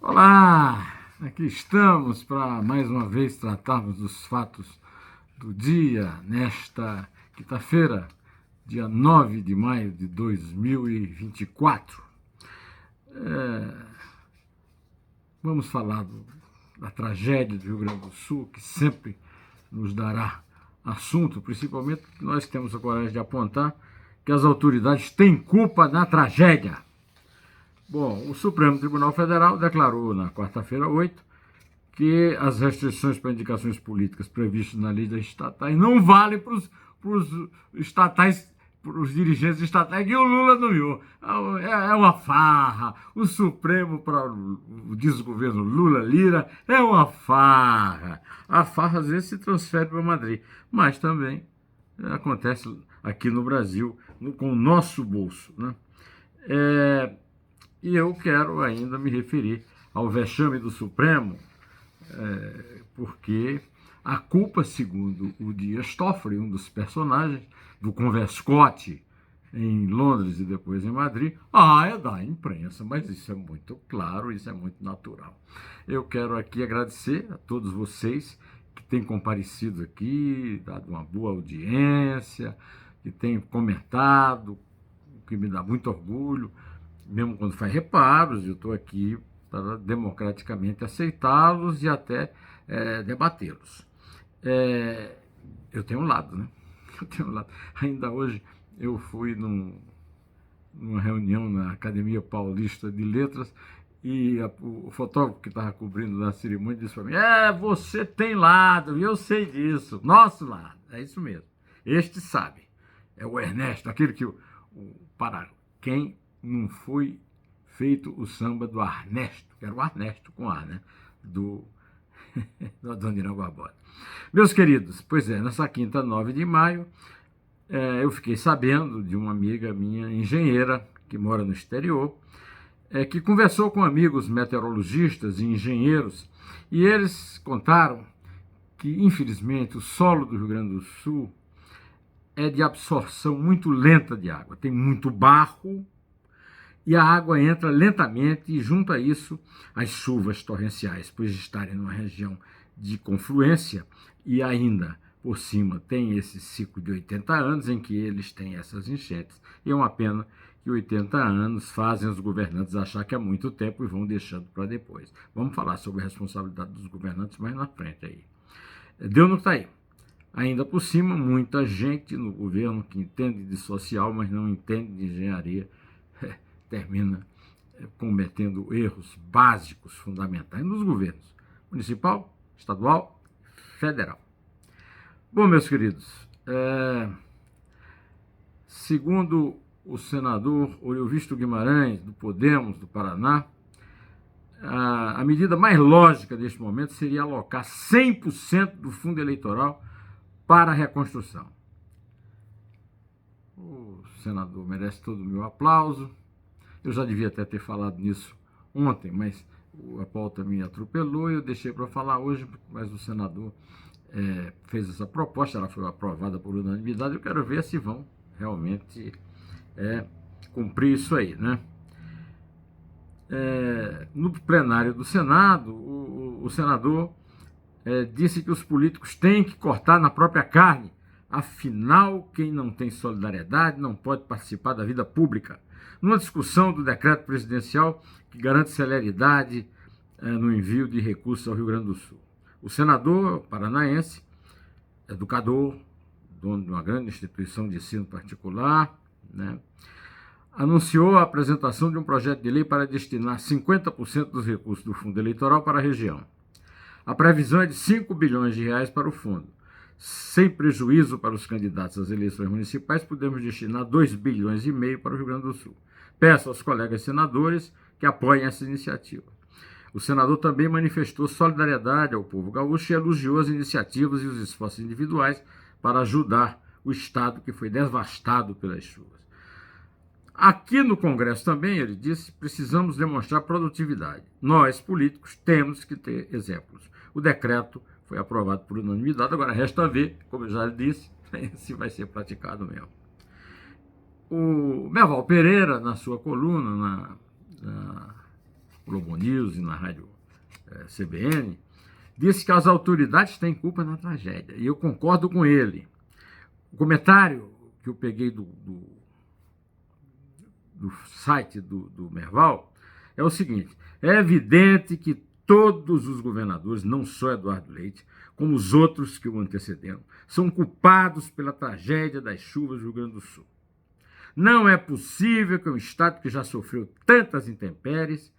Olá, aqui estamos para mais uma vez tratarmos dos fatos do dia, nesta quinta-feira, dia 9 de maio de 2024. Vamos falar da tragédia do Rio Grande do Sul, que sempre nos dará assunto, principalmente porque nós temos a coragem de apontar que as autoridades têm culpa na tragédia. Bom, o Supremo Tribunal Federal declarou na quarta-feira 8 que as restrições para indicações políticas previstas na lei das estatais não valem para os estatais, para os dirigentes estatais que o Lula nomeou. É uma farra. O Supremo para o desgoverno Lula-Lira é uma farra. A farra às vezes se transfere para Madrid, mas também acontece aqui no Brasil, com o nosso bolso, né? E eu quero ainda me referir ao vexame do Supremo, porque a culpa, segundo o Dias Toffoli, um dos personagens do Converscote em Londres e depois em Madrid, é da imprensa, mas isso é muito claro, isso é muito natural. Eu quero aqui agradecer a todos vocês que têm comparecido aqui, dado uma boa audiência, que têm comentado, o que me dá muito orgulho, mesmo quando faz reparos. Eu estou aqui para democraticamente aceitá-los e até debatê-los. Eu tenho um lado, né? Eu tenho um lado. Ainda hoje eu fui numa reunião na Academia Paulista de Letras e o fotógrafo que estava cobrindo na cerimônia disse para mim: você tem lado, e eu sei disso, nosso lado. É isso mesmo. Este sabe. É o Ernesto, aquele que para quem não foi feito o samba do Arnesto, que era o Arnesto com A, né? Do Adoniran Barbosa. Meus queridos, pois é, nessa quinta, 9 de maio, eu fiquei sabendo de uma amiga minha, engenheira, que mora no exterior, que conversou com amigos meteorologistas e engenheiros, e eles contaram que, infelizmente, o solo do Rio Grande do Sul é de absorção muito lenta de água. Tem muito barro e a água entra lentamente, e junto a isso as chuvas torrenciais, pois estarem numa região de confluência e ainda por cima tem esse ciclo de 80 anos em que eles têm essas enchentes. E é uma pena que 80 anos fazem os governantes achar que é muito tempo e vão deixando para depois. Vamos falar sobre a responsabilidade dos governantes mais na frente aí. Deu no que está aí. Ainda por cima, muita gente no governo que entende de social, mas não entende de engenharia, termina cometendo erros básicos, fundamentais nos governos municipal, estadual, federal. Bom, meus queridos, segundo o senador Oriovisto Guimarães, do Podemos, do Paraná, a medida mais lógica deste momento seria alocar 100% do fundo eleitoral para a reconstrução. O senador merece todo o meu aplauso. Eu já devia até ter falado nisso ontem, mas a pauta me atropelou e eu deixei para falar hoje, mas o senador fez essa proposta, ela foi aprovada por unanimidade. Eu quero ver se vão realmente cumprir isso aí, né? No plenário do Senado, o senador disse que os políticos têm que cortar na própria carne. Afinal, quem não tem solidariedade não pode participar da vida pública. Numa discussão do decreto presidencial que garante celeridade no envio de recursos ao Rio Grande do Sul. O senador paranaense, educador, dono de uma grande instituição de ensino particular, né, anunciou a apresentação de um projeto de lei para destinar 50% dos recursos do fundo eleitoral para a região. A previsão é de 5 bilhões de reais para o fundo. Sem prejuízo para os candidatos às eleições municipais, podemos destinar 2,5 bilhões para o Rio Grande do Sul. Peço aos colegas senadores que apoiem essa iniciativa. O senador também manifestou solidariedade ao povo gaúcho e elogiou as iniciativas e os esforços individuais para ajudar o estado que foi devastado pelas chuvas. Aqui no Congresso também, ele disse, precisamos demonstrar produtividade. Nós, políticos, temos que ter exemplos. O decreto foi aprovado por unanimidade, agora resta ver, como eu já disse, se vai ser praticado mesmo. O Merval Pereira, na sua coluna, Globo News e na rádio CBN, disse que as autoridades têm culpa na tragédia. E eu concordo com ele. O comentário que eu peguei do site do Merval é o seguinte: é evidente que todos os governadores, não só Eduardo Leite, como os outros que o antecederam, são culpados pela tragédia das chuvas do Rio Grande do Sul. Não é possível que um estado que já sofreu tantas intempéries,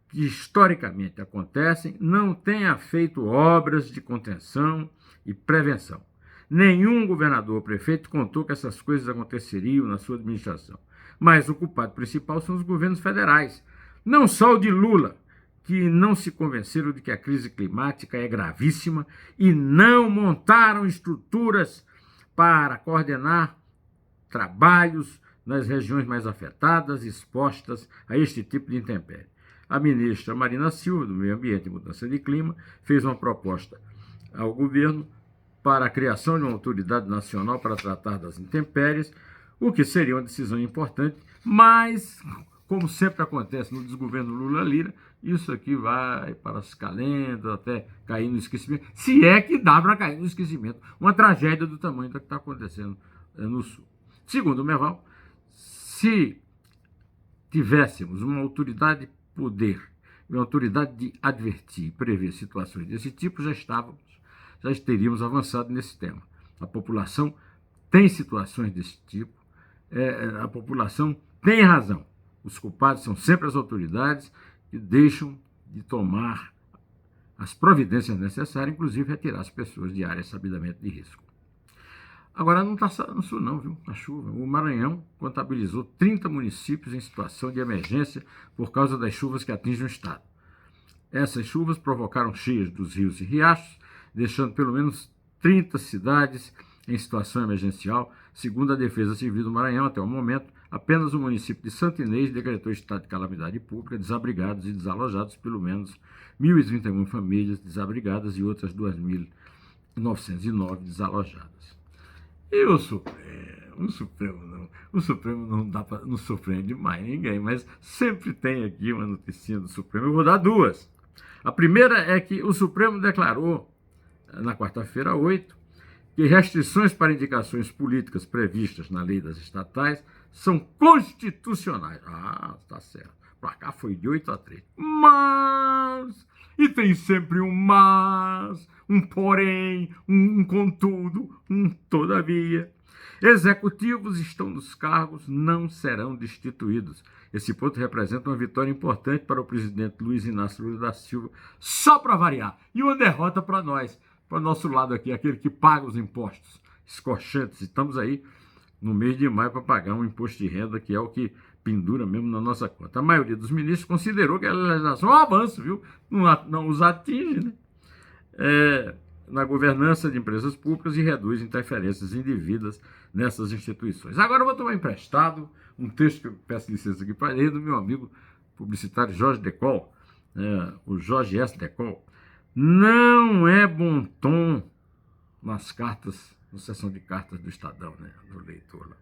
que historicamente acontecem, não tenha feito obras de contenção e prevenção. Nenhum governador ou prefeito contou que essas coisas aconteceriam na sua administração. Mas o culpado principal são os governos federais, não só o de Lula, que não se convenceram de que a crise climática é gravíssima e não montaram estruturas para coordenar trabalhos nas regiões mais afetadas, expostas a este tipo de intempérie. A ministra Marina Silva, do Meio Ambiente e Mudança de Clima, fez uma proposta ao governo para a criação de uma autoridade nacional para tratar das intempéries, o que seria uma decisão importante, mas, como sempre acontece no desgoverno Lula-Lira, isso aqui vai para as calendas, até cair no esquecimento, se é que dá para cair no esquecimento, uma tragédia do tamanho da que está acontecendo no Sul. Segundo o Merval, se tivéssemos uma autoridade de poder, uma autoridade de advertir e prever situações desse tipo, já teríamos avançado nesse tema. A população tem situações desse tipo, a população tem razão. Os culpados são sempre as autoridades que deixam de tomar as providências necessárias, inclusive retirar as pessoas de áreas sabidamente de risco. Agora não está só no Sul não, viu? A chuva. O Maranhão contabilizou 30 municípios em situação de emergência por causa das chuvas que atingem o estado. Essas chuvas provocaram cheias dos rios e riachos, deixando pelo menos 30 cidades em situação emergencial. Segundo a Defesa Civil do Maranhão, até o momento, apenas o município de Santo Inês decretou estado de calamidade pública, desabrigados e desalojados pelo menos 1.031 famílias desabrigadas e outras 2.909 desalojadas. E o Supremo não surpreende mais ninguém, mas sempre tem aqui uma notícia do Supremo. Eu vou dar duas. A primeira é que o Supremo declarou, na quarta-feira 8, que restrições para indicações políticas previstas na lei das estatais são constitucionais. Ah, tá certo. Para cá foi de 8-3. Mas, e tem sempre um mas, um porém, um contudo, um todavia. Executivos estão nos cargos, não serão destituídos. Esse ponto representa uma vitória importante para o presidente Luiz Inácio Lula da Silva, só para variar, e uma derrota para nós, para o nosso lado aqui, aquele que paga os impostos escorchantes. Estamos aí no mês de maio para pagar um imposto de renda, que é o que pendura mesmo na nossa conta. A maioria dos ministros considerou que a legislação é um avanço, viu? Não os atinge, né? Na governança de empresas públicas e reduz interferências indevidas nessas instituições. Agora eu vou tomar emprestado um texto que eu peço licença aqui para ler, do meu amigo publicitário Jorge Decol, o Jorge S. Decol. Não é bom tom nas cartas, na seção de cartas do Estadão, né, do leitor lá.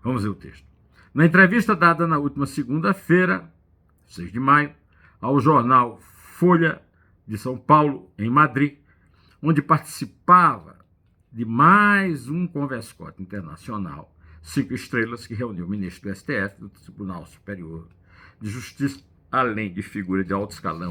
Vamos ver o texto. Na entrevista dada na última segunda-feira, 6 de maio, ao jornal Folha de São Paulo, em Madrid, onde participava de mais um Converscote Internacional, 5 estrelas, que reuniu o ministro do STF, do Tribunal Superior de Justiça, além de figura de alto escalão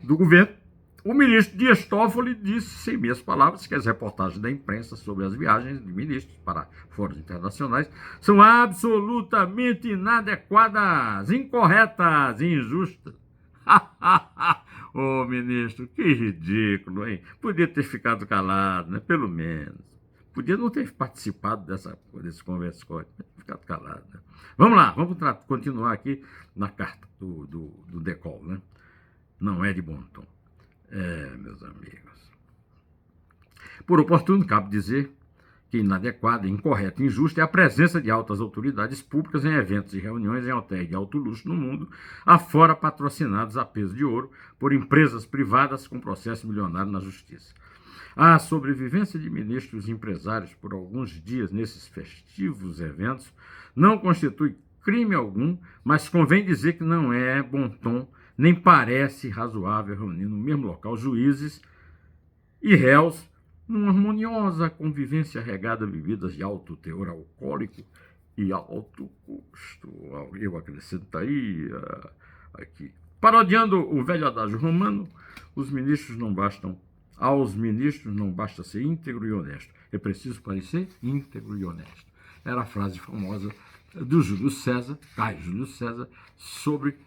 do governo. O ministro Dias Toffoli disse, em minhas palavras, que as reportagens da imprensa sobre as viagens de ministros para fóruns internacionais são absolutamente inadequadas, incorretas e injustas. Ô, ministro, que ridículo, hein? Podia ter ficado calado, né? Pelo menos. Podia não ter participado desse converscote, né? Ficado calado, né? Vamos lá, vamos continuar aqui na carta do Decol, né? Não é de bom tom. Meus amigos. Por oportuno, cabe dizer que inadequada, incorreta e injusta é a presença de altas autoridades públicas em eventos e reuniões em hotéis de alto luxo no mundo, afora patrocinados a peso de ouro por empresas privadas com processo milionário na justiça. A sobrevivência de ministros e empresários por alguns dias nesses festivos eventos não constitui crime algum, mas convém dizer que não é bom tom, nem parece razoável reunir no mesmo local juízes e réus numa harmoniosa convivência regada a bebidas de alto teor alcoólico e alto custo. Eu acrescentaria aqui. Parodiando o velho adágio romano, aos ministros não basta ser íntegro e honesto, é preciso parecer íntegro e honesto. Era a frase famosa do Júlio César, Caio Júlio César, sobre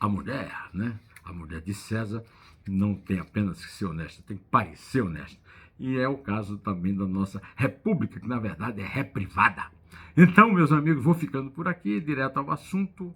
a mulher, né? A mulher de César não tem apenas que ser honesta, tem que parecer honesta. E é o caso também da nossa república, que na verdade é reprivada. Então, meus amigos, vou ficando por aqui, direto ao assunto.